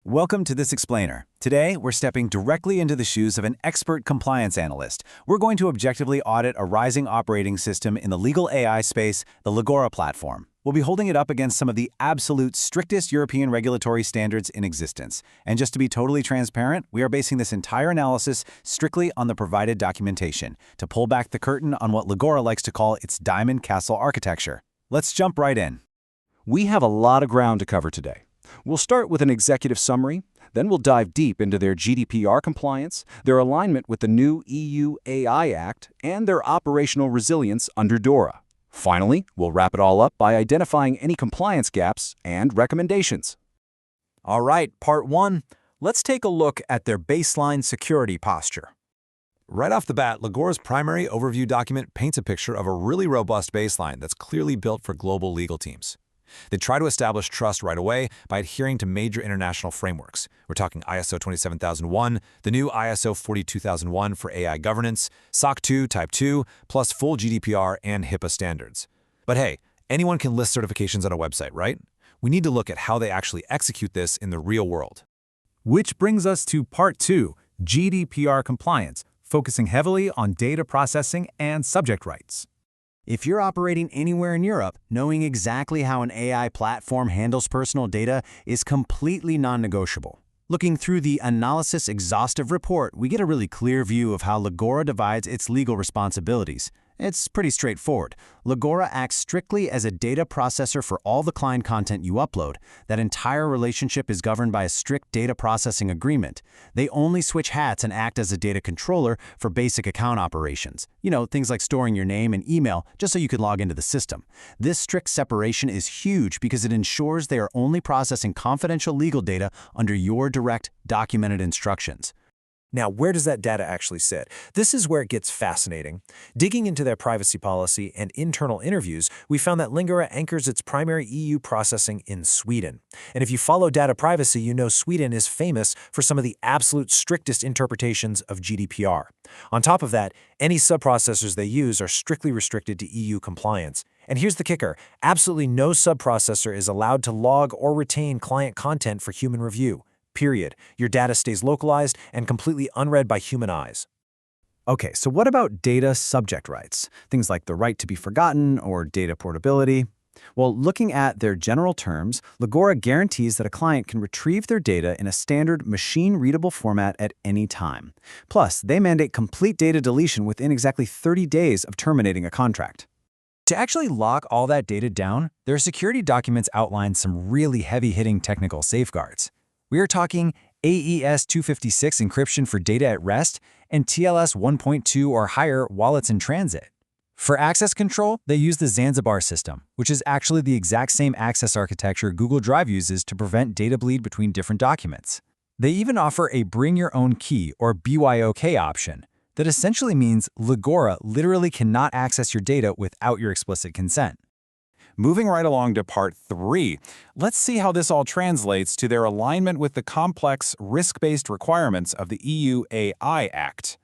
Welcome to this explainer. Today, we're stepping directly into the shoes of an expert compliance analyst. We're going to objectively audit a rising operating system in the legal AI space, the Legora platform. We'll be holding it up against some of the absolute strictest European regulatory standards in existence. And just to be totally transparent, we are basing this entire analysis strictly on the provided documentation, to pull back the curtain on what Legora likes to call its diamond castle architecture. Let's jump right in. We have a lot of ground to cover today. We'll start with an executive summary, then we'll dive deep into their GDPR compliance, their alignment with the new EU AI Act, and their operational resilience under DORA. Finally, we'll wrap it all up by identifying any compliance gaps and recommendations. All right, part one. Let's take a look at their baseline security posture. Right off the bat, Legora's primary overview document paints a picture of a really robust baseline that's clearly built for global legal teams. They try to establish trust right away by adhering to major international frameworks. We're talking ISO 27001, the new ISO 42001 for AI governance, SOC 2 Type 2, plus full GDPR and HIPAA standards. But hey, anyone can list certifications on a website, right? We need to look at how they actually execute this in the real world. Which brings us to part two, GDPR compliance, focusing heavily on data processing and subject rights. If you're operating anywhere in Europe, knowing exactly how an AI platform handles personal data is completely non-negotiable. Looking through the Analysis Exhaustive Report, we get a really clear view of how Legora divides its legal responsibilities. It's pretty straightforward. Legora acts strictly as a data processor for all the client content you upload. That entire relationship is governed by a strict data processing agreement. They only switch hats and act as a data controller for basic account operations. You know, things like storing your name and email just so you can log into the system. This strict separation is huge because it ensures they are only processing confidential legal data under your direct, documented instructions. Now, where does that data actually sit? This is where it gets fascinating. Digging into their privacy policy and internal interviews, we found that Legora anchors its primary EU processing in Sweden. And if you follow data privacy, you know Sweden is famous for some of the absolute strictest interpretations of GDPR. On top of that, any subprocessors they use are strictly restricted to EU compliance. And here's the kicker. Absolutely no subprocessor is allowed to log or retain client content for human review. Period. Your data stays localized and completely unread by human eyes. Okay, so what about data subject rights? Things like the right to be forgotten or data portability? Well, looking at their general terms, Legora guarantees that a client can retrieve their data in a standard machine-readable format at any time. Plus, they mandate complete data deletion within exactly 30 days of terminating a contract. To actually lock all that data down, their security documents outline some really heavy-hitting technical safeguards. We are talking AES 256 encryption for data at rest and TLS 1.2 or higher while it's in transit. For access control, they use the Zanzibar system, which is actually the exact same access architecture Google Drive uses to prevent data bleed between different documents. They even offer a bring your own key or BYOK option that essentially means Legora literally cannot access your data without your explicit consent. Moving right along to part three, let's see how this all translates to their alignment with the complex, risk-based requirements of the EU AI Act.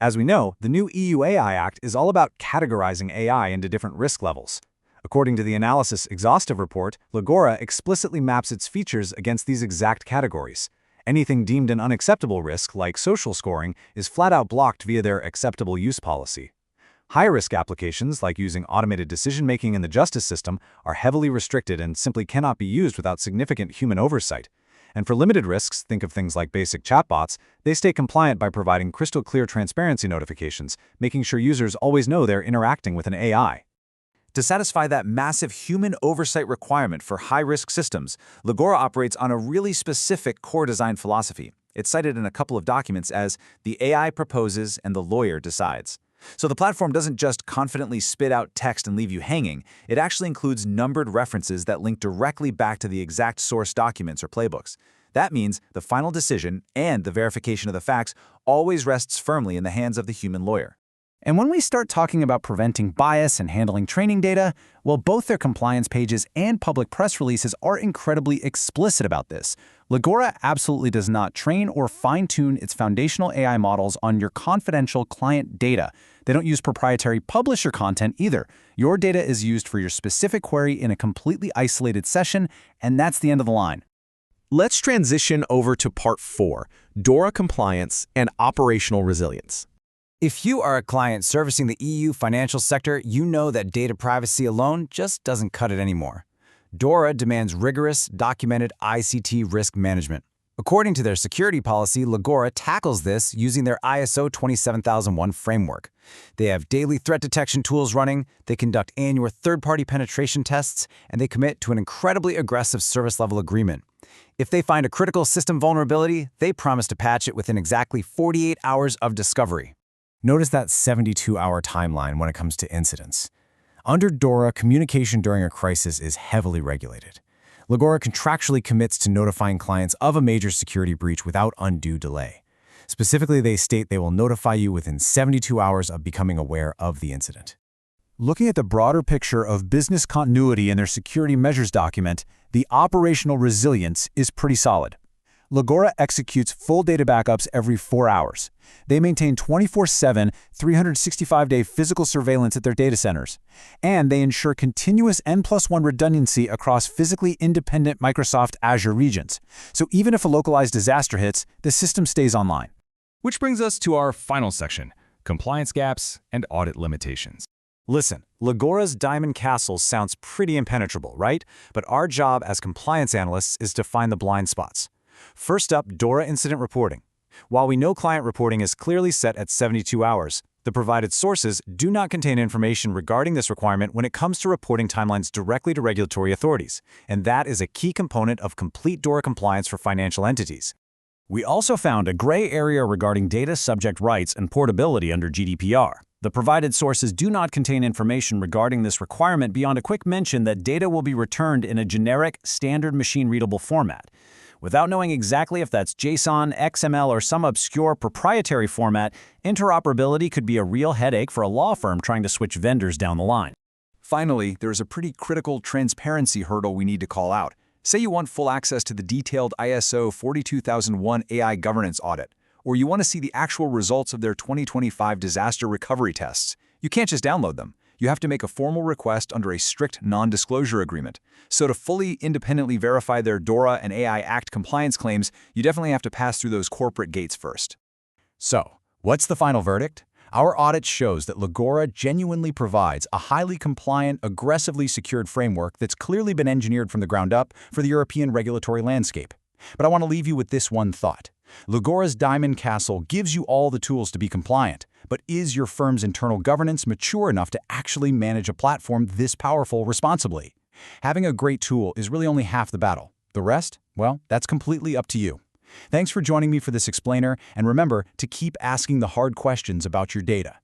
As we know, the new EU AI Act is all about categorizing AI into different risk levels. According to the Analysis Exhaustive Report, Legora explicitly maps its features against these exact categories. Anything deemed an unacceptable risk, like social scoring, is flat-out blocked via their acceptable use policy. High-risk applications, like using automated decision-making in the justice system, are heavily restricted and simply cannot be used without significant human oversight. And for limited risks, think of things like basic chatbots, they stay compliant by providing crystal-clear transparency notifications, making sure users always know they're interacting with an AI. To satisfy that massive human oversight requirement for high-risk systems, Legora operates on a really specific core design philosophy. It's cited in a couple of documents as the AI proposes and the lawyer decides. So the platform doesn't just confidently spit out text and leave you hanging. It actually includes numbered references that link directly back to the exact source documents or playbooks. That means the final decision and the verification of the facts always rests firmly in the hands of the human lawyer. And when we start talking about preventing bias and handling training data, well, both their compliance pages and public press releases are incredibly explicit about this. Legora absolutely does not train or fine-tune its foundational AI models on your confidential client data. They don't use proprietary publisher content either. Your data is used for your specific query in a completely isolated session, and that's the end of the line. Let's transition over to Part 4, DORA compliance and operational resilience. If you are a client servicing the EU financial sector, you know that data privacy alone just doesn't cut it anymore. DORA demands rigorous, documented ICT risk management. According to their security policy, Legora tackles this using their ISO 27001 framework. They have daily threat detection tools running, they conduct annual third-party penetration tests, and they commit to an incredibly aggressive service-level agreement. If they find a critical system vulnerability, they promise to patch it within exactly 48 hours of discovery. Notice that 72-hour timeline when it comes to incidents. Under DORA, communication during a crisis is heavily regulated. Legora contractually commits to notifying clients of a major security breach without undue delay. Specifically, they state they will notify you within 72 hours of becoming aware of the incident. Looking at the broader picture of business continuity in their security measures document, the operational resilience is pretty solid. Legora executes full data backups every 4 hours. They maintain 24/7, 365-day physical surveillance at their data centers. And they ensure continuous N+1 redundancy across physically independent Microsoft Azure regions. So even if a localized disaster hits, the system stays online. Which brings us to our final section, compliance gaps and audit limitations. Listen, Legora's Diamond Castle sounds pretty impenetrable, right? But our job as compliance analysts is to find the blind spots. First up, DORA incident reporting. While we know client reporting is clearly set at 72 hours, the provided sources do not contain information regarding this requirement when it comes to reporting timelines directly to regulatory authorities, and that is a key component of complete DORA compliance for financial entities. We also found a gray area regarding data subject rights and portability under GDPR. The provided sources do not contain information regarding this requirement beyond a quick mention that data will be returned in a generic, standard machine-readable format. Without knowing exactly if that's JSON, XML, or some obscure proprietary format, interoperability could be a real headache for a law firm trying to switch vendors down the line. Finally, there's a pretty critical transparency hurdle we need to call out. Say you want full access to the detailed ISO 42001 AI governance audit, or you want to see the actual results of their 2025 disaster recovery tests. You can't just download them. You have to make a formal request under a strict non-disclosure agreement. So to fully independently verify their DORA and AI Act compliance claims, you definitely have to pass through those corporate gates first. So, what's the final verdict? Our audit shows that Legora genuinely provides a highly compliant, aggressively secured framework that's clearly been engineered from the ground up for the European regulatory landscape. But I want to leave you with this one thought. Legora's Diamond Castle gives you all the tools to be compliant, but is your firm's internal governance mature enough to actually manage a platform this powerful responsibly? Having a great tool is really only half the battle. The rest? Well, that's completely up to you. Thanks for joining me for this explainer, and remember to keep asking the hard questions about your data.